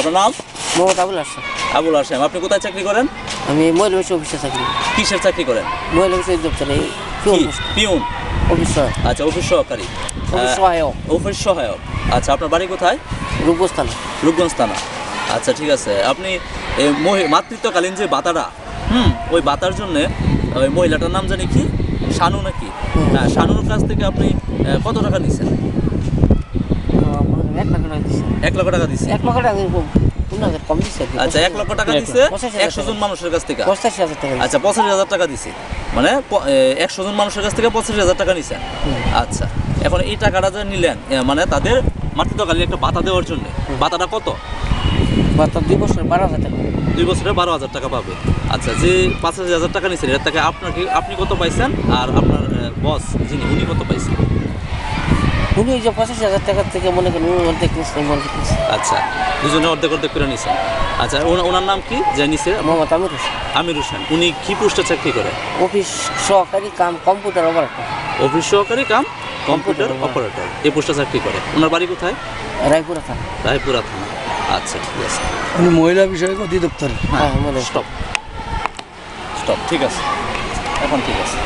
আপনার নাম? মোহাম্মদ আবুল হাসান। আবুল হাসেম। আপনি কোথায় চাকরি করেন? আমি মহিলা বিষয় অফিসে চাকরি। কিসের চাকরি করেন? মহিলা বিষয় দপ্তরে পিউন। অফিস আচ্ছা, অফিস সহকারী, অফিস সহায়ক। অফিস সহায়ক। আচ্ছা, আপনার বাড়ি কোথায়? রূপগঞ্জ থানা। রূপগঞ্জ থানা। আচ্ছা, ঠিক আছে। আপনি মাতৃত্বকালীন যে বাতাটা, ওই বাতার জন্যে ওই মহিলাটার নাম জানি কি, শানু নাকি? হ্যাঁ, শানুর কাছ থেকে আপনি কত টাকা নিচ্ছেন? 1 লক্ষ টাকা দিচ্ছে। 1 লক্ষ টাকা কম দিচ্ছে। আচ্ছা, 1 লক্ষ টাকা দিচ্ছে 100 জন মানুষের কাছ থেকে। 85,000 টাকা। আচ্ছা, 85,000 টাকা দিছে, মানে 100 জন মানুষের কাছ থেকে 85,000 টাকা নিছেন। আচ্ছা, এখন এই টাকাটা যে নিলেন, মানে তাদের মাতৃত্বকালীন একটা ভাতা দেওয়ার জন্য, ভাতাটা কত? ভাতা 2 বছরে 12,000 টাকা। 2 বছরে 12,000 টাকা পাবে। আচ্ছা, যে 85,000 টাকা নিচ্ছেন এর থেকে আপনি কত পাইছেন, আর আপনার বস যিনি উনি কত পাইছেন? উনি ওই যে 85,000 টাকার থেকে মনে করেন অর্ধেক নিচ্ছে। আচ্ছা, দুজনে অর্ধেক অর্ধেক করে নিছেন। আচ্ছা, ওনার নাম কি যে নিছে? মোহাম্মদ আমির হোসেন। আমির হোসেন। উনি কি পোস্টে চাকরি করে? অফিস সহকারী কাম কম্পিউটার অপারেটর। অফিস সহকারী কাম কম্পিউটার অপারেটর, এই পোস্টে চাকরি করে। ওনার বাড়ি কোথায়? রায়পুরা থানা। রায়পুরা থানা। আচ্ছা, ঠিক আছে। উনি মহিলা বিষয়ক অধিদপ্তরে। হ্যাঁ, স্টপ, ঠিক আছে, এখন ঠিক আছে।